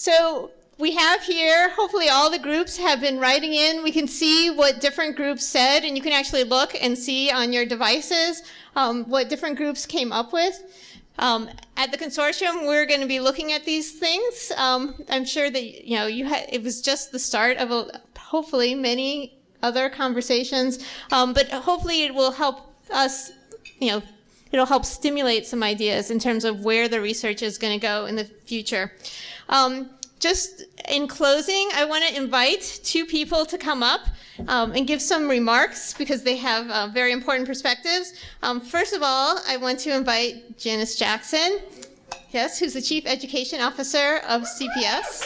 So we have here, hopefully all the groups have been writing in. We can see what different groups said, and you can actually look and see on your devices what different groups came up with. At the consortium, we're going to be looking at these things. I'm sure that it was just the start of hopefully many other conversations, but hopefully it will help us, it'll help stimulate some ideas in terms of where the research is going to go in the future. Just in closing, I want to invite two people to come up and give some remarks because they have very important perspectives. First of all, I want to invite Janice Jackson, yes, who's the Chief Education Officer of CPS.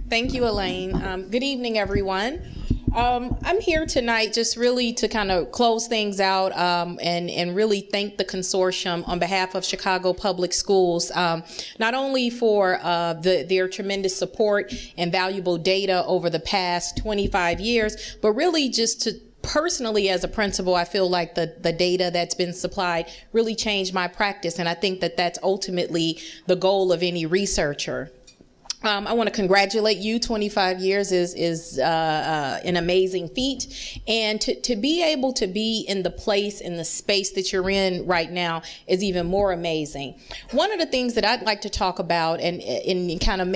Thank you, Elaine. Good evening, everyone. I'm here tonight just really to kind of close things out and really thank the consortium on behalf of Chicago Public Schools, not only for their tremendous support and valuable data over the past 25 years, but really just to personally, as a principal, I feel like the data that's been supplied really changed my practice, and I think that that's ultimately the goal of any researcher. I want to congratulate you. 25 years is an amazing feat. And to be able to be in the place, in the space that you're in right now is even more amazing. One of the things that I'd like to talk about and kind of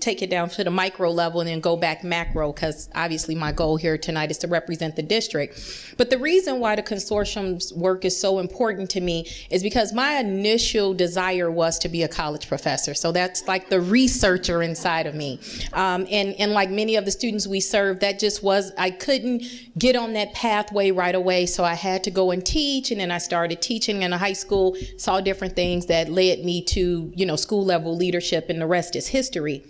take it down to the micro level and then go back macro, because obviously my goal here tonight is to represent the district. But the reason why the consortium's work is so important to me is because my initial desire was to be a college professor. So that's like the researcher inside of me. And like many of the students we served, that just was, I couldn't get on that pathway right away. So I had to go and teach, and then I started teaching in a high school, saw different things that led me to, school level leadership, and the rest is history.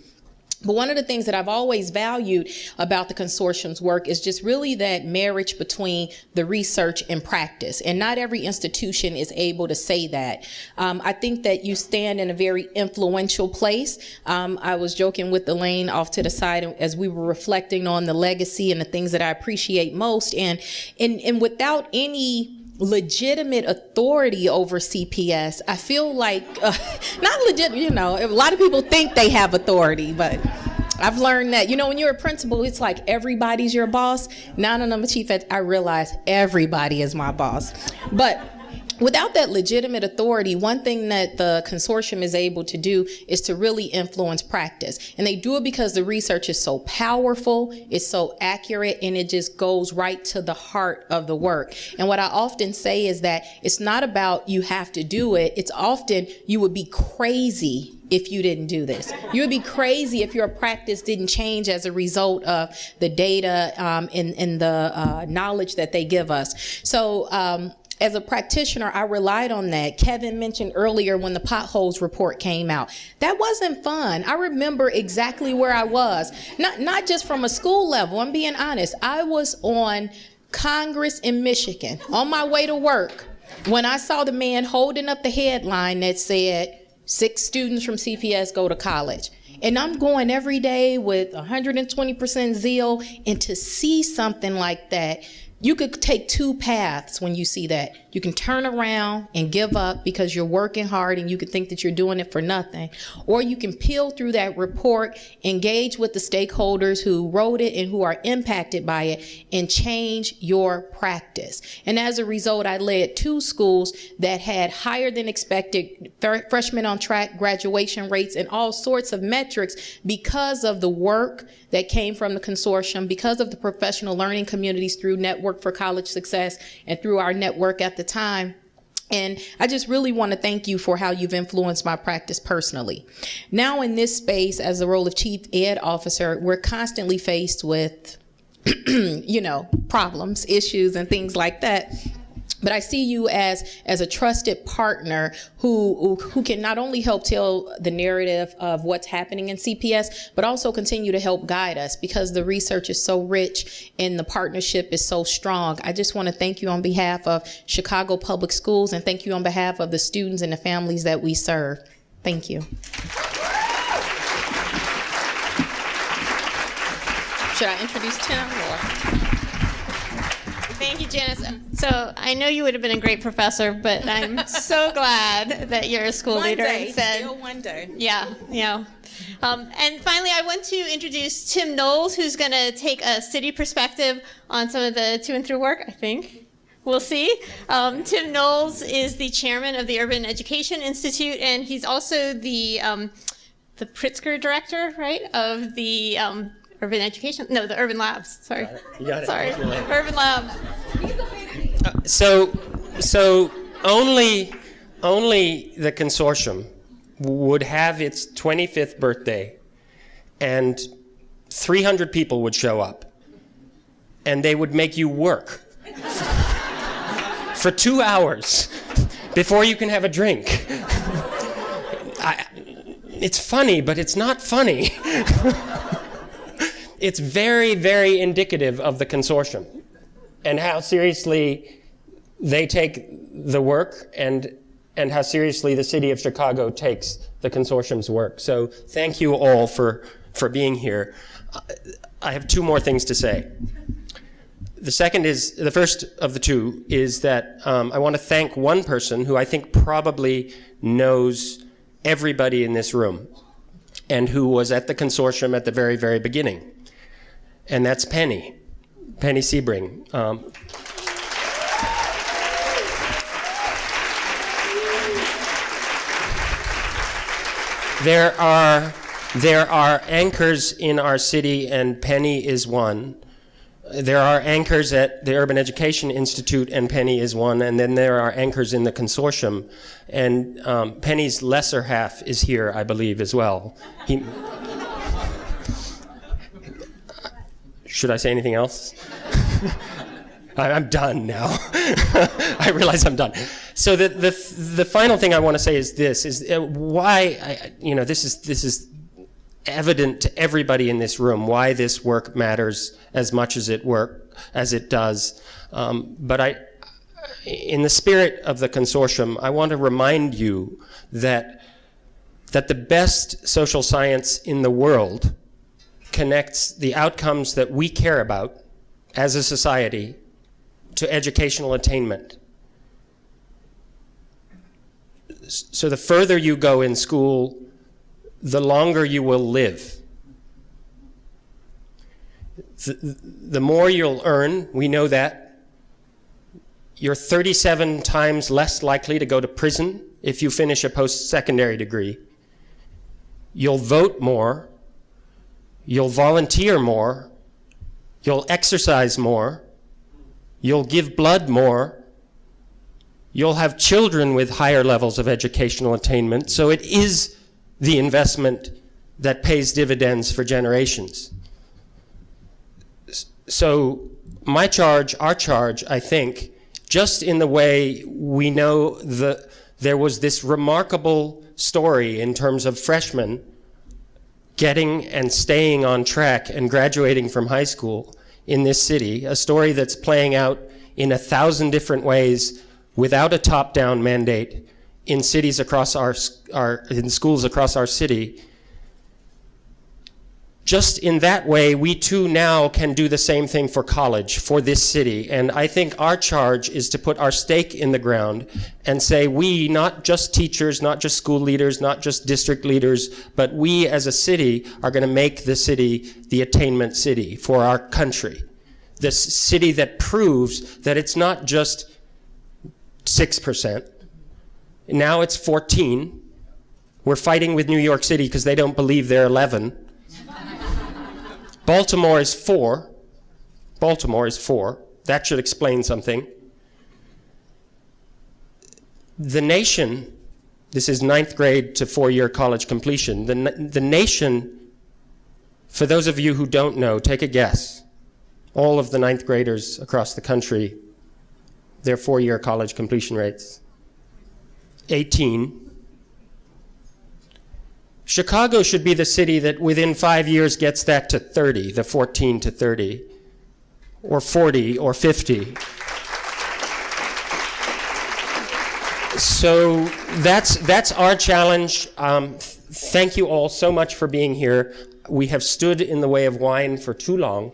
But one of the things that I've always valued about the consortium's work is just really that marriage between the research and practice. And not every institution is able to say that. I think that you stand in a very influential place. I was joking with Elaine off to the side as we were reflecting on the legacy and the things that I appreciate most. And without any legitimate authority over CPS, I feel like, not legit, a lot of people think they have authority, but I've learned that, when you're a principal, it's like everybody's your boss. Now that I'm a chief ed, I realize everybody is my boss. But without that legitimate authority, one thing that the consortium is able to do is to really influence practice. And they do it because the research is so powerful, it's so accurate, and it just goes right to the heart of the work. And what I often say is that it's not about you have to do it. It's often you would be crazy if you didn't do this. You would be crazy if your practice didn't change as a result of the data and the knowledge that they give us. So, as a practitioner, I relied on that. Kevin mentioned earlier when the potholes report came out. That wasn't fun. I remember exactly where I was. Not just from a school level, I'm being honest. I was on Congress in Michigan on my way to work when I saw the man holding up the headline that said, 6 students from CPS go to college. And I'm going every day with 120% zeal, and to see something like that, you could take two paths when you see that. You can turn around and give up because you're working hard and you can think that you're doing it for nothing. Or you can peel through that report, engage with the stakeholders who wrote it and who are impacted by it, and change your practice. And as a result, I led 2 schools that had higher than expected freshmen on track graduation rates and all sorts of metrics because of the work that came from the consortium, because of the professional learning communities through Network for College Success and through our network at the time. And I just really want to thank you for how you've influenced my practice personally. Now in this space, as the role of Chief Ed Officer, we're constantly faced with, problems, issues, and things like that. But I see you as a trusted partner who can not only help tell the narrative of what's happening in CPS, but also continue to help guide us because the research is so rich and the partnership is so strong. I just want to thank you on behalf of Chicago Public Schools, and thank you on behalf of the students and the families that we serve. Thank you. Should I introduce Tim or? Thank you, Janice. So I know you would have been a great professor, but I'm so glad that you're a school leader. Still one day. Yeah, yeah. And finally, I want to introduce Tim Knowles, who's going to take a city perspective on some of the to and through work, I think. We'll see. Tim Knowles is the chairman of the Urban Education Institute, and he's also the Pritzker director, right, of the Urban Education, no, the Urban Labs, sorry. You got it. Sorry, Urban Lab. So only the consortium would have its 25th birthday, and 300 people would show up, and they would make you work for 2 hours before you can have a drink. It's funny, but it's not funny. It's very, very indicative of the consortium and how seriously they take the work and how seriously the city of Chicago takes the consortium's work. So thank you all for being here. I have two more things to say. The first of the two is that I want to thank one person who I think probably knows everybody in this room and who was at the consortium at the very, very beginning. And that's Penny Sebring. There are anchors in our city, and Penny is one. There are anchors at the Urban Education Institute, and Penny is one. And then there are anchors in the consortium. And Penny's lesser half is here, I believe, as well. Should I say anything else? I'm done now. I realize I'm done. So the final thing I want to say is this: why this is evident to everybody in this room why this work matters as much as it does. But in the spirit of the consortium, I want to remind you that the best social science in the world connects the outcomes that we care about as a society to educational attainment. So the further you go in school, the longer you will live. The more you'll earn, we know that. You're 37 times less likely to go to prison if you finish a post-secondary degree. You'll vote more. You'll volunteer more. You'll exercise more. You'll give blood more. You'll have children with higher levels of educational attainment. So it is the investment that pays dividends for generations. So my charge, our charge, I think, just in the way we know there was this remarkable story in terms of freshmen getting and staying on track and graduating from high school in this city, a story that's playing out in 1,000 different ways without a top-down mandate in cities across in schools across our city. Just in that way, we too now can do the same thing for college, for this city. And I think our charge is to put our stake in the ground and say we, not just teachers, not just school leaders, not just district leaders, but we as a city are going to make the city the attainment city for our country. This city that proves that it's not just 6%. Now it's 14. We're fighting with New York City because they don't believe they're 11. Baltimore is 4. That should explain something. The nation, this is 9th grade to 4-year college completion. The nation, for those of you who don't know, take a guess. All of the 9th graders across the country, their 4-year college completion rates. 18. Chicago should be the city that within 5 years gets that to 30, the 14 to 30, or 40 or 50. So that's our challenge. Thank you all so much for being here. We have stood in the way of wine for too long.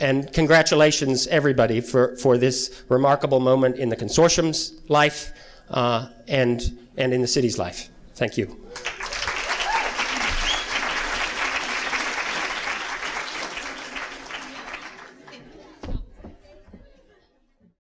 And congratulations, everybody, for this remarkable moment in the consortium's life and in the city's life. Thank you.